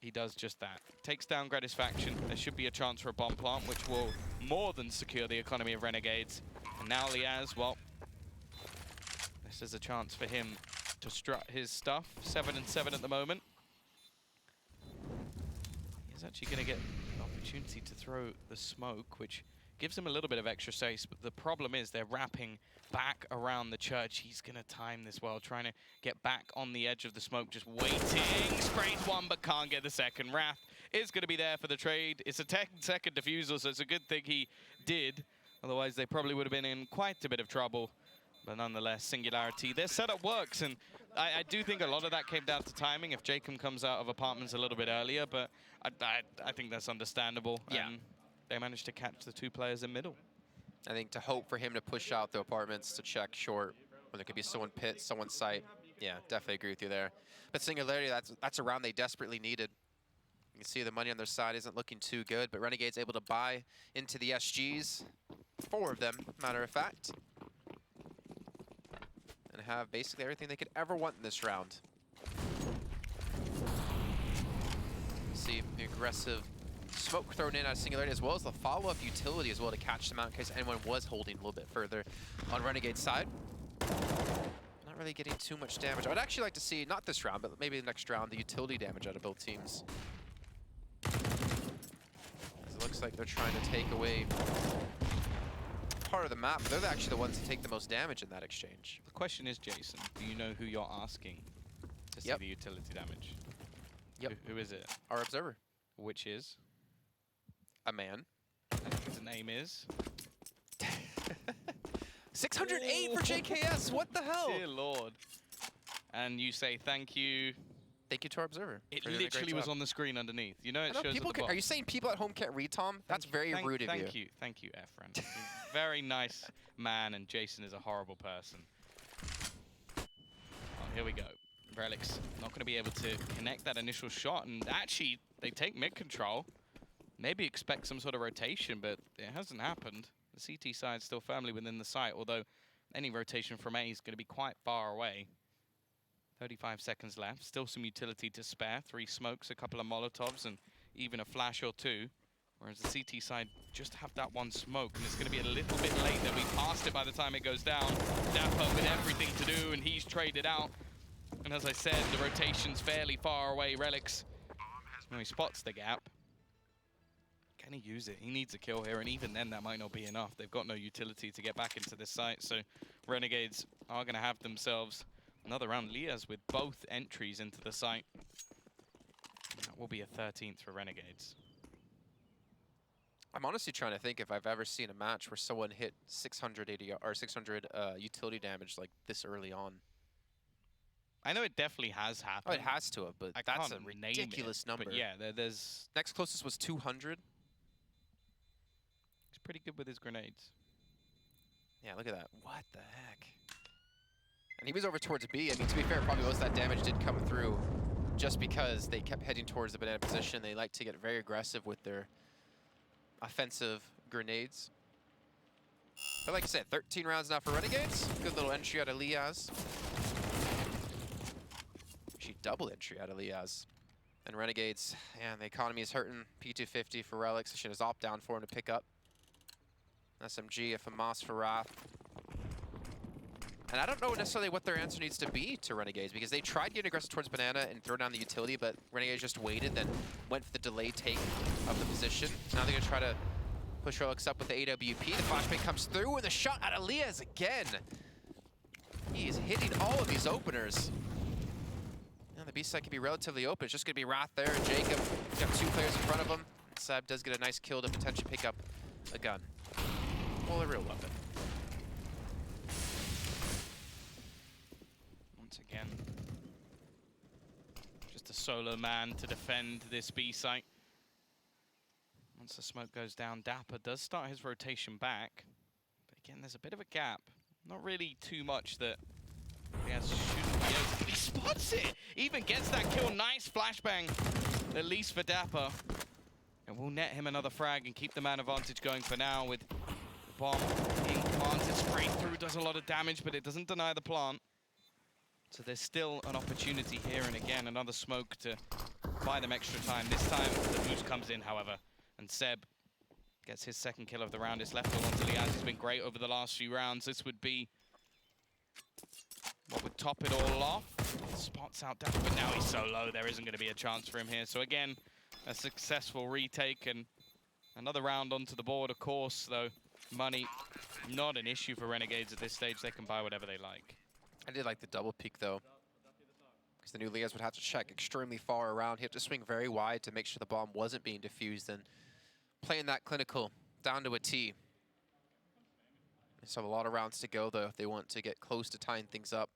B: he does just that. Takes down Gratisfaction. There should be a chance for a bomb plant, which will more than secure the economy of Renegades. And now Liaz, well, this is a chance for him to strut his stuff. 7 and 7 at the moment. He's actually going to get an opportunity to throw the smoke, which gives him a little bit of extra space, but the problem is they're wrapping back around the church. He's going to time this well, trying to get back on the edge of the smoke, just waiting. Sprays one, but can't get the second. Wrath is going to be there for the trade. It's a 10-second defusal, so it's a good thing he did. Otherwise, they probably would have been in quite a bit of trouble. But nonetheless, Singularity, their setup works, and I do think a lot of that came down to timing. If Jacob comes out of apartments a little bit earlier, but I think that's understandable.
A: Yeah.
B: And they managed to catch the 2 players in middle.
A: I think to hope for him to push out the apartments to check short, when there could be someone pit, someone sight. Yeah, definitely agree with you there. But Singularity, that's a round they desperately needed. You can see the money on their side isn't looking too good, but Renegade's able to buy into the SGs, 4 of them, matter of fact, and have basically everything they could ever want in this round. See the aggressive smoke thrown in out of Singularity, as well as the follow-up utility as well to catch them out in case anyone was holding a little bit further on Renegade's side. Not really getting too much damage. I would actually like to see, not this round, but maybe the next round, the utility damage out of both teams. As it looks like they're trying to take away part of the map. They're actually the ones that take the most damage in that exchange.
B: The question is, Jason, do you know who you're asking to see the utility damage?
A: Yep.
B: Who is it?
A: Our observer.
B: Which is?
A: A man.
B: I think his name is?
A: 608 for JKS, what the hell?
B: Dear Lord. And you say thank you.
A: Thank you to our observer.
B: It literally was on the screen underneath. You know, it shows
A: people
B: at the bottom.
A: Are you saying people at home can't read, Tom? That's very rude of you.
B: Thank you, Efren. He's a very nice man, and Jason is a horrible person. Oh, here we go. Relics not going to be able to connect that initial shot, and actually, they take mid control. Maybe expect some sort of rotation, but it hasn't happened. The CT side still firmly within the site, although any rotation from A is going to be quite far away. 35 seconds left. Still some utility to spare. 3 smokes, a couple of Molotovs, and even a flash or 2. Whereas the CT side just have that 1 smoke, and it's going to be a little bit late. They'll be past it by the time it goes down. Dapper with everything to do, and he's traded out. And as I said, the rotation's fairly far away. Relics, when he spots the gap, can he use it? He needs a kill here, and even then that might not be enough. They've got no utility to get back into this site, so Renegades are going to have themselves another round. Liaz with both entries into the site. That will be a 13th for Renegades.
A: I'm honestly trying to think if I've ever seen a match where someone hit 680 or 600 utility damage like this early on.
B: I know it definitely has happened.
A: Oh, it has to have, but that's a ridiculous number.
B: But yeah, there's...
A: Next closest was 200.
B: He's pretty good with his grenades.
A: Yeah, look at that. What the heck? And he was over towards B. I mean, to be fair, probably most of that damage did come through just because they kept heading towards the banana position. They like to get very aggressive with their offensive grenades. But like I said, 13 rounds now for Renegades. Good little entry out of Liaz. Actually, double entry out of Liaz. And Renegades, yeah, the economy is hurting. P250 for Relics. Should have opt down for him to pick up. SMG, a FAMAS for Wrath. And I don't know necessarily what their answer needs to be to Renegades, because they tried getting aggressive towards Banana and throw down the utility, but Renegades just waited, then went for the delay take of the position. Now they're going to try to push Relics up with the AWP. The flashbang comes through, and the shot out of Liaz again. He is hitting all of these openers. Now the B side can be relatively open. It's just going to be Wrath there, and Jacob. He's got 2 players in front of him. Seb does get a nice kill to potentially pick up a gun. Well, a real weapon.
B: solo man to defend this B site. Once the smoke goes down, Dapper does start his rotation back. But again, there's a bit of a gap. Not really too much that he has shouldn't be able to. He spots it! Even gets that kill. Nice flashbang, at least for Dapper. And we'll net him another frag and keep the man advantage going for now with the bomb being planted straight through. Does a lot of damage, but it doesn't deny the plant. So there's still an opportunity here, and again, another smoke to buy them extra time. This time, the boost comes in, however, and Seb gets his second kill of the round. It's left on to Liaz. He's been great over the last few rounds. This would be what would top it all off. Spots out Dapper, but now he's so low, there isn't going to be a chance for him here. So again, a successful retake and another round onto the board, of course, though money not an issue for Renegades at this stage. They can buy whatever they like.
A: I did like the double peek, though, because the new Liaz would have to check extremely far around. He had to swing very wide to make sure the bomb wasn't being diffused, and playing that clinical down to a T. They still have a lot of rounds to go, though, if they want to get close to tying things up.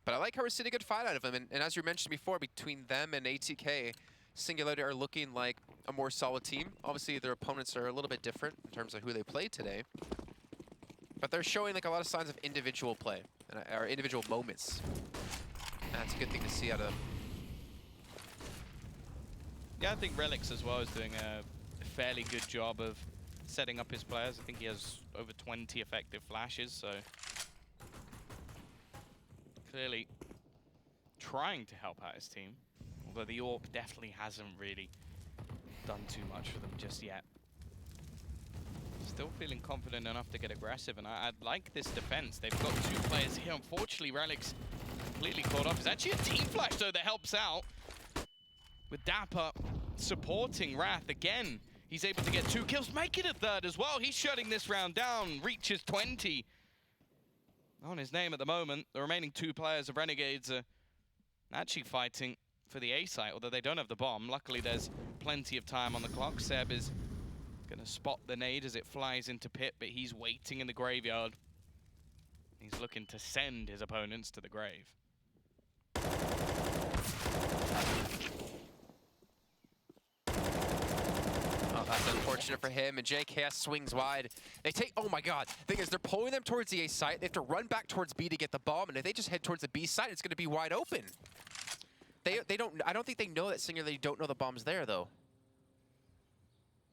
A: But I like how we're seeing a good fight out of him, and as you mentioned before, between them and ATK, Singularity are looking like a more solid team. Obviously, their opponents are a little bit different in terms of who they played today. But they're showing like a lot of signs of individual play, or individual moments. And that's a good thing to see out of them.
B: Yeah, I think Relics as well is doing a fairly good job of setting up his players. I think he has over 20 effective flashes, so clearly trying to help out his team. Although the AWP definitely hasn't really done too much for them just yet. Still feeling confident enough to get aggressive, and I like this defense. They've got two players here. Unfortunately, Relics completely caught off. It's actually a team flash, though, that helps out. With Dapper supporting Wrath again. He's able to get 2 kills, make it a third as well. He's shutting this round down, reaches 20 on his name at the moment. The remaining 2 players of Renegades are actually fighting for the A site, although they don't have the bomb. Luckily, there's plenty of time on the clock. Seb is gonna spot the nade as it flies into pit, but he's waiting in the graveyard. He's looking to send his opponents to the grave.
A: Oh, that's unfortunate for him, and JKS swings wide. They take, oh my god. Thing is, they're pulling them towards the A site. They have to run back towards B to get the bomb, and if they just head towards the B site, it's gonna be wide open. They don't, I don't think they know that Singularity don't know the bomb's there, though.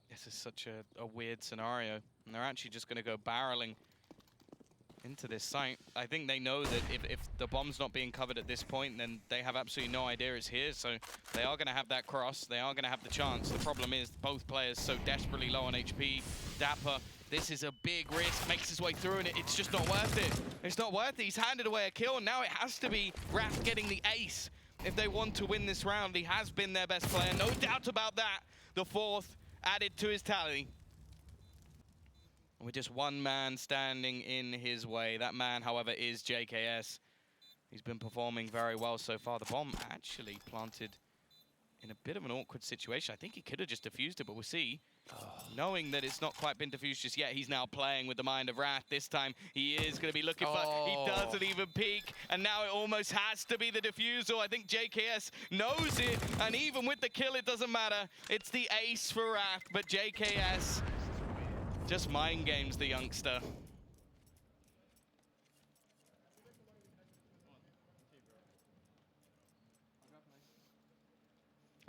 B: This is such a weird scenario, and they're actually just gonna go barreling into this site. I think they know that if the bomb's not being covered at this point, then they have absolutely no idea it's here, so they are gonna have that cross, they are gonna have the chance. The problem is both players so desperately low on HP. Dapper, this is a big risk, makes his way through, and it's just not worth it. It's not worth it. He's handed away a kill, and now it has to be Wrath getting the ace. If they want to win this round, he has been their best player, no doubt about that. The 4th added to his tally. With just one man standing in his way. That man, however, is JKS. He's been performing very well so far. The bomb actually planted in a bit of an awkward situation. I think he could have just defused it, but we'll see. Knowing that it's not quite been defused just yet, he's now playing with the mind of Wrath. This time, he is going to be looking for... He doesn't even peek, and now it almost has to be the defusal. I think JKS knows it, and even with the kill, it doesn't matter. It's the ace for Wrath, but JKS just mind games the youngster.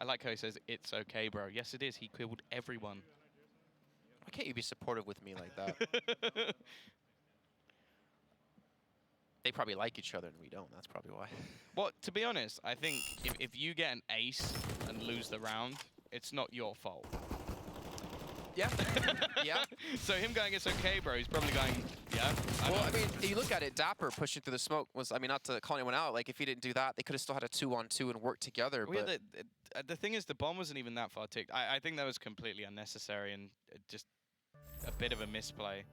B: I like how he says, it's okay, bro. Yes, it is. He killed everyone.
A: Why can't you be supportive with me like that? They probably like each other and we don't. That's probably why.
B: Well, to be honest, I think if you get an ace and lose the round, it's not your fault.
A: Yeah. Yeah.
B: So him going, it's okay, bro, he's probably going, yeah.
A: Well, I mean, you look at it, Dapper pushing through the smoke was, I mean, not to call anyone out, like, if he didn't do that, they could have still had a 2-on-2 and worked together,
B: Well,
A: but...
B: yeah, the thing is, the bomb wasn't even that far ticked. I think that was completely unnecessary and just a bit of a misplay.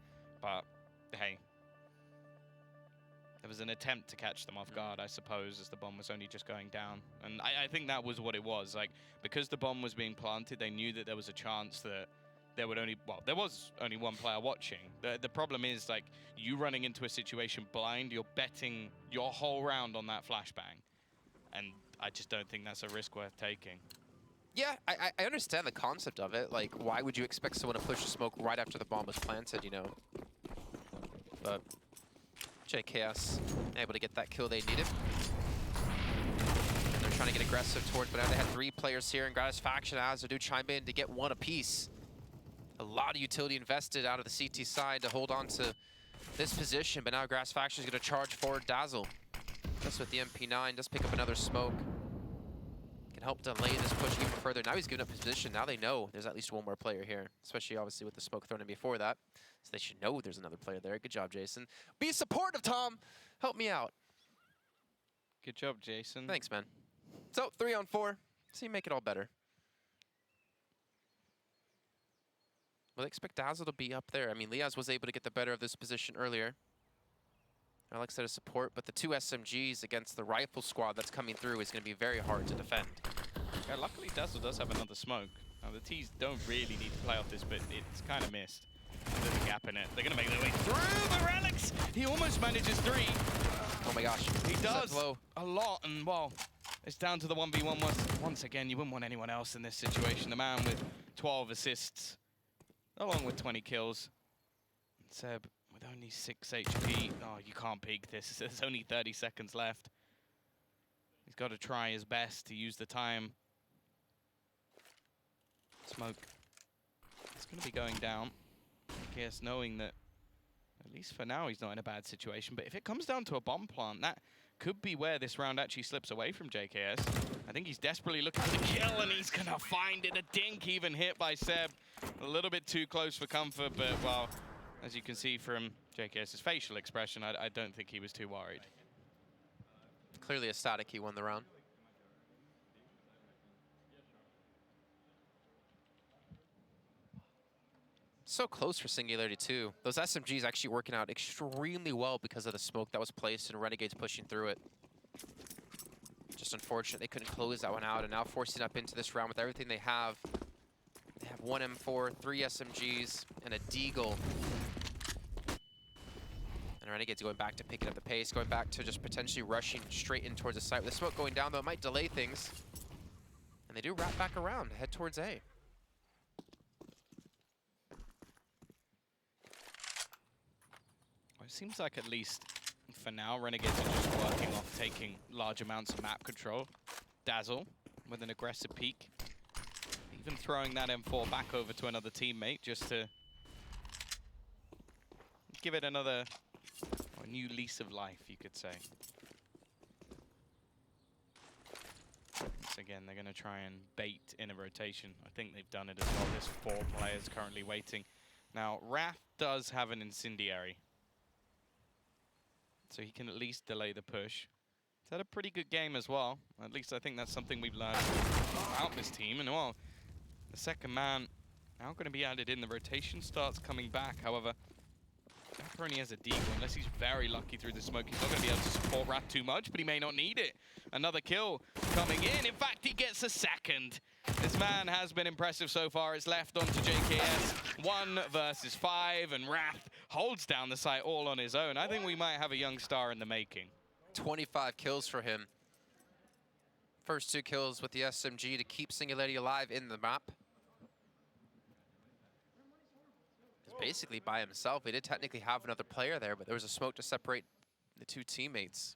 B: But, hey. There was an attempt to catch them off guard, I suppose, as the bomb was only just going down. And I think that was what it was. Like, because the bomb was being planted, they knew that there was a chance that there would only, well, there was only one player watching. The problem is, like, you running into a situation blind, you're betting your whole round on that flashbang. And I just don't think that's a risk worth taking.
A: Yeah, I understand the concept of it. Like, why would you expect someone to push the smoke right after the bomb was planted, you know? But JKS able to get that kill they needed. And they're trying to get aggressive towards, but now they had 3 players here, and Gratisfaction as they do chime in to get 1 apiece. A lot of utility invested out of the CT side to hold on to this position, but now Gratisfaction is going to charge forward Dazzle. Just with the MP9, just pick up another smoke. Can help delay this push even further. Now he's giving up his position. Now they know there's at least 1 more player here, especially obviously with the smoke thrown in before that. So they should know there's another player there. Good job, Jason. Be supportive, Tom. Help me out.
B: Good job, Jason.
A: Thanks, man. So 3 on 4. See, make it all better. Well, I expect Dazzle to be up there. I mean, Liaz was able to get the better of this position earlier. Alex said a support, but the 2 SMGs against the rifle squad that's coming through is going to be very hard to defend.
B: Yeah, luckily Dazzle does have another smoke. Now, the T's don't really need to play off this, but it's kind of missed. There's a gap in it. They're going to make their way through the relics. He almost manages 3.
A: Oh my gosh.
B: He does a lot, and well, it's down to the 1v1. Once again, you wouldn't want anyone else in this situation. The man with 12 assists, along with 20 kills. And Seb with only 6 HP. Oh, you can't peek this. There's only 30 seconds left. He's got to try his best to use the time. Smoke. It's going to be going down. I guess knowing that, at least for now, he's not in a bad situation. But if it comes down to a bomb plant, that could be where this round actually slips away from JKS. I think he's desperately looking for the kill, and he's going to find it. A dink even hit by Seb. A little bit too close for comfort, but, well, as you can see from JKS's facial expression, I don't think he was too worried.
A: Clearly a static, he won the round. So close for Singularity too. Those SMGs actually working out extremely well because of the smoke that was placed and Renegades pushing through it. Just unfortunate they couldn't close that one out, and now forcing up into this round with everything they have. They have 1 M4, 3 SMGs, and a Deagle. And Renegades going back to picking up the pace, going back to just potentially rushing straight in towards the site. With the smoke going down though, it might delay things. And they do wrap back around, head towards A.
B: It seems like, at least for now, Renegades are just working off taking large amounts of map control. Dazzle with an aggressive peek. Even throwing that M4 back over to another teammate just to give it another, or a new lease of life, you could say. Once again, they're going to try and bait in a rotation. I think they've done it as well. There's 4 players currently waiting. Now, Wrath does have an Incendiary, so he can at least delay the push. He's had a pretty good game as well. At least I think that's something we've learned about this team. And well, the second man now going to be added in. The rotation starts coming back. However, Dapper only has a Deagle. Unless he's very lucky through the smoke, he's not going to be able to support Wrath too much, but he may not need it. Another kill coming in. In fact, he gets a second. This man has been impressive so far. It's left onto JKS. 1 versus 5, and Wrath holds down the site all on his own. I think we might have a young star in the making.
A: 25 kills for him. First 2 kills with the SMG to keep Singularity alive in the map. He's basically by himself. He did technically have another player there, but there was a smoke to separate the 2 teammates.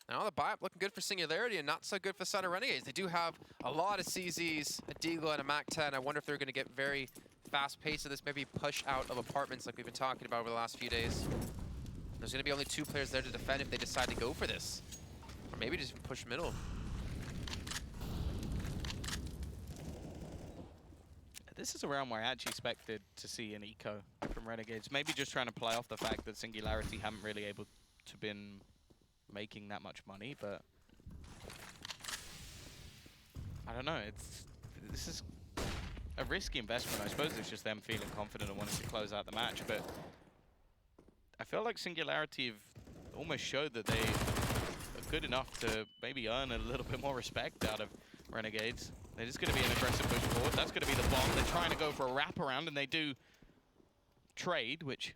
A: Now the buy-up looking good for Singularity and not so good for the side of Renegades. They do have a lot of CZs, a Deagle and a MAC-10. I wonder if they're going to get very fast pace of this, maybe push out of apartments like we've been talking about over the last few days. There's going to be only 2 players there to defend if they decide to go for this. Or maybe just push middle.
B: This is a round where I actually expected to see an eco from Renegades. Maybe just trying to play off the fact that Singularity haven't really able to been making that much money, but I don't know. This is a risky investment. I suppose it's just them feeling confident and wanting to close out the match, but I feel like Singularity have almost showed that they are good enough to maybe earn a little bit more respect out of Renegades. They're just going to be an aggressive push forward. That's going to be the bomb. They're trying to go for a wraparound, and they do trade, which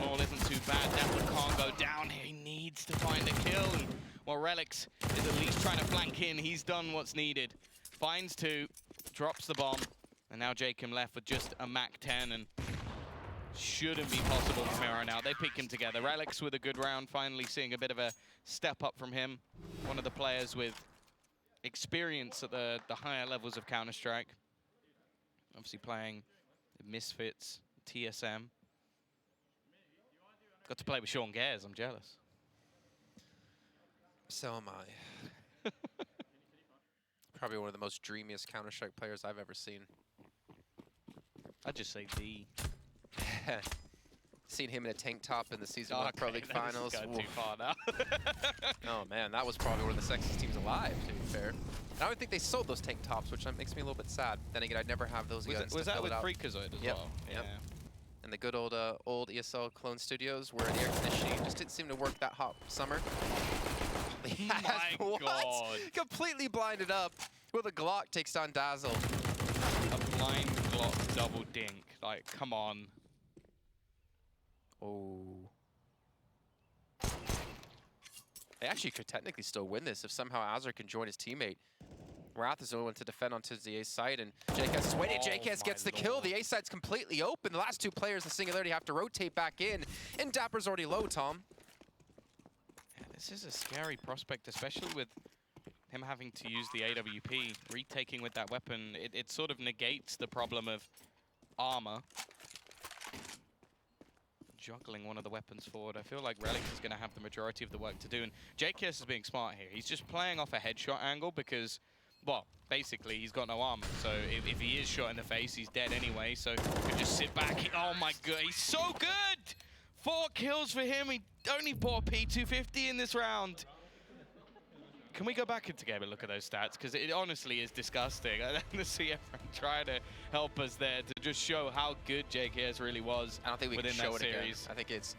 B: all isn't too bad. Dapper can't go down. He needs to find a kill. And While Relics is at least trying to flank in. He's done what's needed. Finds 2, drops the bomb, and now Jacob left with just a MAC-10, and shouldn't be possible from here on out. They pick him together. Relics with a good round, finally seeing a bit of a step up from him. One of the players with experience at the higher levels of Counter-Strike. Obviously playing Misfits, TSM. Got to play with Sean Gares, I'm jealous.
A: So am I. Probably one of the most dreamiest Counter-Strike players I've ever seen.
B: I'd just say D.
A: Seen him in a tank top in the Season 1 Pro League Finals.
B: This is going too far now.
A: Oh man, that was probably one of the sexiest teams alive, to be fair. And I don't think they sold those tank tops, which makes me a little bit sad. Then again, I'd never have those guns.
B: Was that with Freakazoid as well?
A: Yep. And the good old ESL clone studios where the air conditioning just didn't seem to work that hot summer.
B: My God.
A: Completely blinded up with a Glock takes down Dazzle.
B: A blind Glock double dink. Like, come on.
A: Oh. They actually could technically still win this if somehow Azure can join his teammate. Wrath is the only one to defend onto the A side, and JKS is waiting. JKS gets the kill. The A side's completely open. The last 2 players in Singularity have to rotate back in, and Dapper's already low, Tom.
B: Yeah, this is a scary prospect, especially with him having to use the AWP. Retaking with that weapon, it sort of negates the problem of armor. Juggling one of the weapons forward. I feel like Relics is going to have the majority of the work to do, and JKS is being smart here. He's just playing off a headshot angle because, well, basically he's got no armor. So if he is shot in the face, he's dead anyway. So he can just sit back. Oh my God, he's so good! 4 kills for him. He only bought P250 in this round. Can we go back into game and look at those stats? Because it honestly is disgusting. I don't see everyone trying to help us there to just show how good JKS really was.
A: I don't think we
B: within
A: can show
B: that
A: it
B: series.
A: again. I think it's